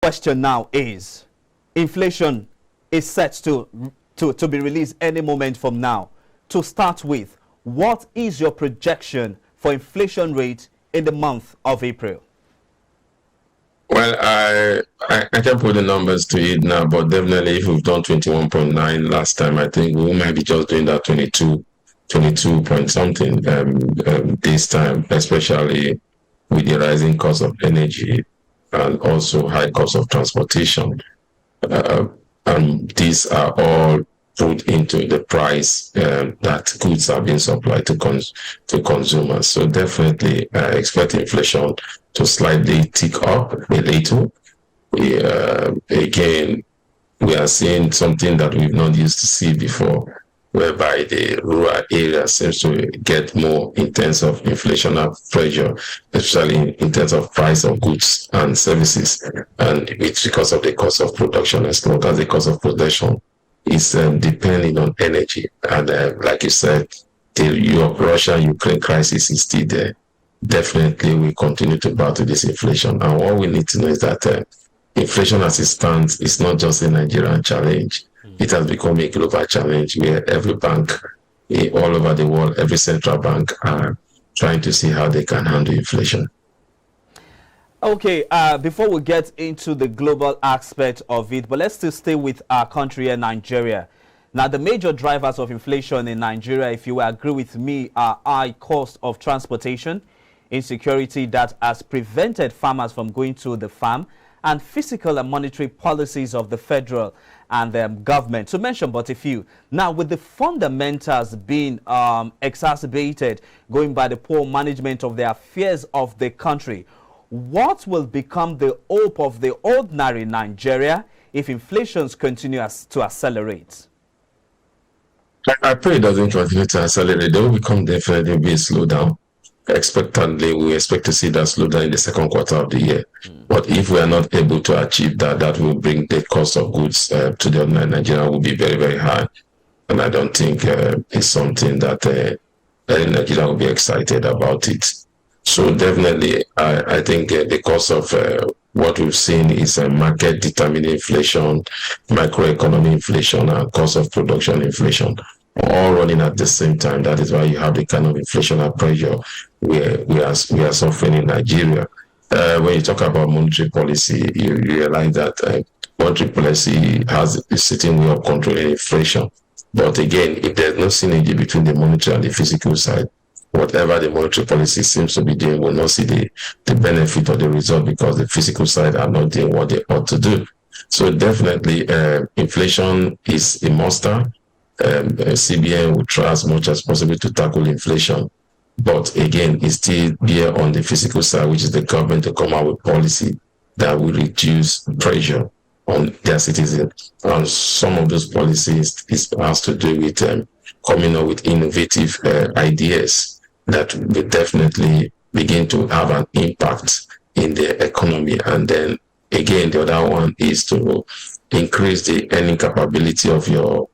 Question now is, inflation is set to be released any moment from now. To start with, what is your projection for inflation rate in the month of April? Well, I can't put the numbers to it now, but definitely if we've done 21.9 last time, I think we might be just doing that 22 point something this time, especially with the rising cost of energy and also high cost of transportation. And these are all put into the price that goods are being supplied to consumers. So definitely expect inflation to slightly tick up a little. Again, we are seeing something that we've not used to see before, whereby the rural area seems to get more in terms of inflationary pressure, especially in terms of price of goods and services. And it's because of the cost of production as long as the cost of production is depending on energy. And like you said, the Russia-Ukraine crisis is still there. Definitely we continue to battle this inflation. And what we need to know is that inflation as it stands is not just a Nigerian challenge. It has become a global challenge where every bank all over the world, every central bank are trying to see how they can handle inflation. Okay, before we get into the global aspect of it, but let's still stay with our country here, Nigeria. Now, the major drivers of inflation in Nigeria, if you will agree with me, are high cost of transportation, insecurity that has prevented farmers from going to the farm, and fiscal and monetary policies of the federal and the government, to mention but a few. Now, with the fundamentals being exacerbated, going by the poor management of the affairs of the country, what will become the hope of the ordinary Nigeria if inflations continues to accelerate? I pray it doesn't continue to accelerate. There will definitely be a slowdown. Expectantly, we expect to see that slowdown in the second quarter of the year. But if we are not able to achieve that, that will bring the cost of goods to the ordinary Nigerian will be very, very high. And I don't think it's something that Nigeria will be excited about it. So definitely, I think the cost of what we've seen is a market determining inflation, microeconomic inflation, and cost of production inflation, all running at the same time. That is why you have the kind of inflationary pressure we are suffering in Nigeria. When you talk about monetary policy, you realize that monetary policy has a certain way of controlling inflation. But again, if there's no synergy between the monetary and the physical side, whatever the monetary policy seems to be doing will not see the benefit or the result because the physical side are not doing what they ought to do. So definitely inflation is a monster. CBN will try as much as possible to tackle inflation. But again, it's still there on the physical side, which is the government to come out with policy that will reduce pressure on their citizens. And some of those policies has to do with coming up with innovative ideas that will definitely begin to have an impact in the economy. And then again, the other one is to increase the earning capability of your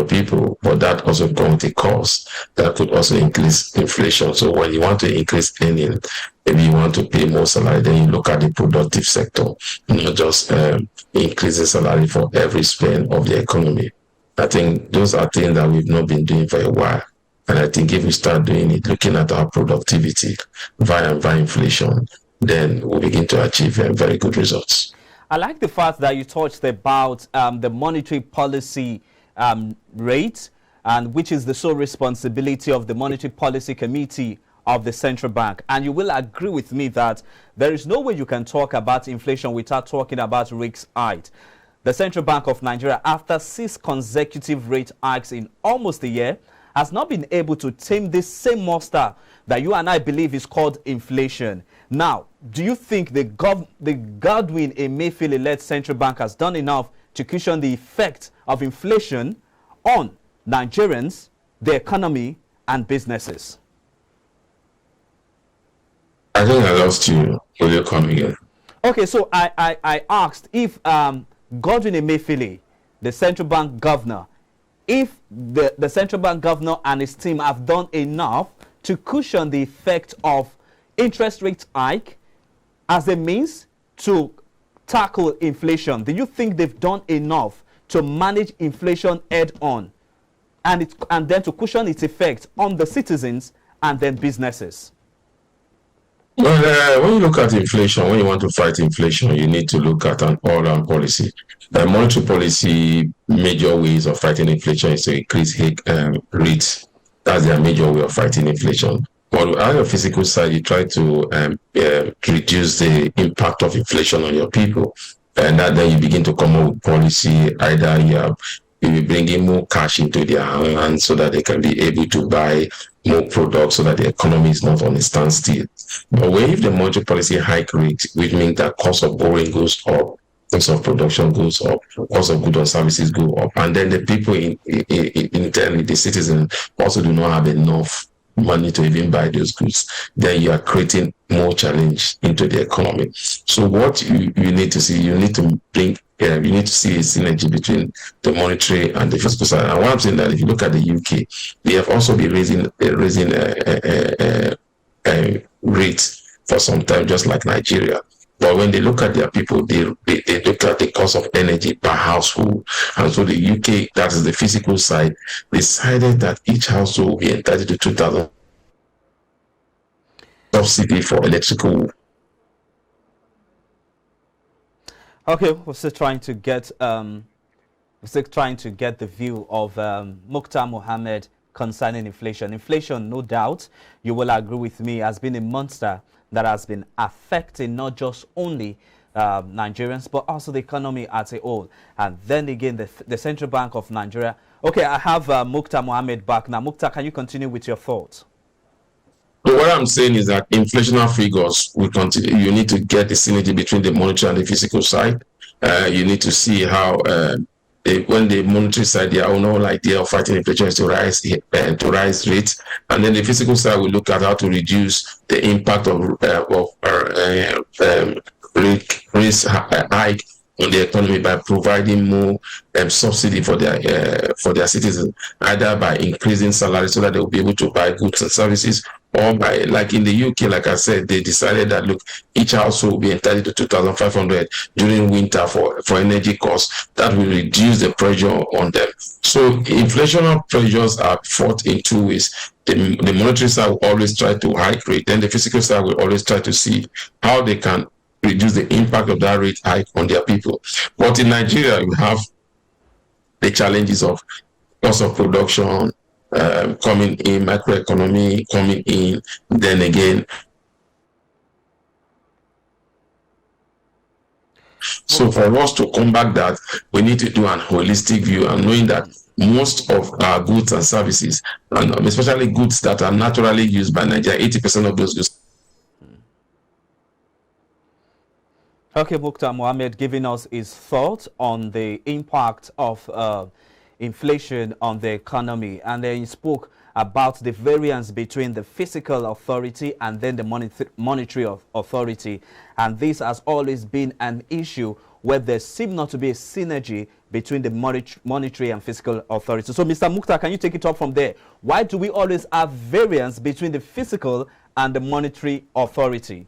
people, but that also comes with a cost that could also increase inflation. So when you want to increase earning, maybe you want to pay more salary, then you look at the productive sector, not just increase the salary for every spend of the economy. I think those are things that we've not been doing for a while. And I think if we start doing it, looking at our productivity via inflation, then we'll begin to achieve very good results. I like the fact that you touched about the monetary policy rate, and which is the sole responsibility of the Monetary Policy Committee of the Central Bank. And you will agree with me that there is no way you can talk about inflation without talking about rate hikes. The Central Bank of Nigeria, after 6 consecutive rate hikes in almost a year, has not been able to tame this same monster that you and I believe is called inflation. Now, do you think the Godwin Emefiele-led Central Bank has done enough to cushion the effect of inflation on Nigerians, the economy, and businesses? I think I lost you. Will you come again? Okay, so I asked if Godwin Emefiele, the central bank governor, if the central bank governor and his team have done enough to cushion the effect of interest rate hike as a means to tackle inflation? Do you think they've done enough to manage inflation head on, and then to cushion its effect on the citizens and then businesses? Well, when you look at inflation, when you want to fight inflation, you need to look at an all-round policy. The monetary policy major ways of fighting inflation is to increase rates. That's their major way of fighting inflation. But on the physical side, you try to reduce the impact of inflation on your people, and then you begin to come up with policy. Either you'll be bringing more cash into their hands so that they can be able to buy more products so that the economy is not on a standstill. But if the monetary policy hike rate, which means that cost of borrowing goes up, cost of production goes up, cost of goods and services go up, and then the people internally, the citizens, also do not have enough money to even buy those goods, then you are creating more challenge into the economy. So what you need to see, you need to see a synergy between the monetary and the fiscal side. And what I'm saying that if you look at the UK, they have also been raising rates for some time, just like Nigeria. But when they look at their people, they look at the cost of energy per household. And so the UK, that is the physical side, decided that each household will be entitled to 2,000 subsidy for electrical. Okay, we're still trying to get the view of Mukhtar Mohammed concerning inflation. Inflation, no doubt, you will agree with me, has been a monster that has been affecting not just only Nigerians, but also the economy as a whole. And then again, the Central Bank of Nigeria. Okay, I have Mukhtar Mohammed back now. Mukhtar, can you continue with your thoughts? So what I'm saying is that inflationary figures will continue. You need to get the synergy between the monetary and the physical side. You need to see how when the monetary side, their own idea of fighting inflation is to rise rates, and then the physical side will look at how to reduce the impact of rates hike on the economy by providing more subsidy for their citizens, either by increasing salaries so that they will be able to buy goods and services, or by, like in the UK, like I said, they decided that, look, each household will be entitled to 2,500 during winter for energy costs. That will reduce the pressure on them. So inflationary pressures are fought in two ways. The monetary side will always try to hike rate, then the physical side will always try to see how they can reduce the impact of that rate hike on their people. But in Nigeria, you have the challenges of cost of production coming in, macroeconomy coming in, then again. So for us to combat that, we need to do an holistic view, and knowing that most of our goods and services, and especially goods that are naturally used by Nigeria, 80% of those goods. Okay, Mukhtar Mohammed giving us his thoughts on the impact of inflation on the economy, and then he spoke about the variance between the fiscal authority and then the monetary authority, and this has always been an issue where there seems not to be a synergy between the monetary and fiscal authority. So Mr. Mukhtar, can you take it up from there? Why do we always have variance between the fiscal and the monetary authority?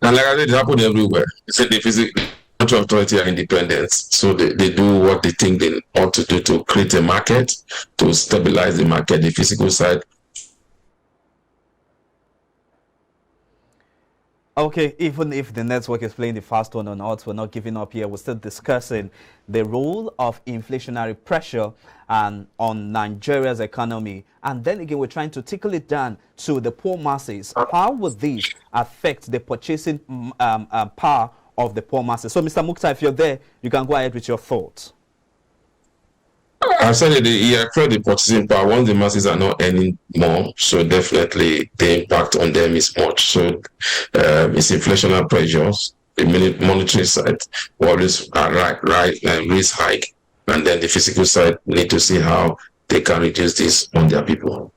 And like I said, it happened everywhere. They said the physical authority are independent, so they do what they think they ought to do to create a market, to stabilize the market. The physical side. Okay, even if the network is playing the fast one or not, we're not giving up here. We're still discussing the role of inflationary pressure and on Nigeria's economy. And then again, we're trying to tickle it down to the poor masses. How would this affect the purchasing power of the poor masses? So, Mr. Mukhtar, if you're there, you can go ahead with your thoughts. I said it affects the purchasing power once the masses are not earning more, so definitely the impact on them is much. So it's inflationary pressures. The monetary side will always raise hike, and then the physical side need to see how they can reduce this on their people.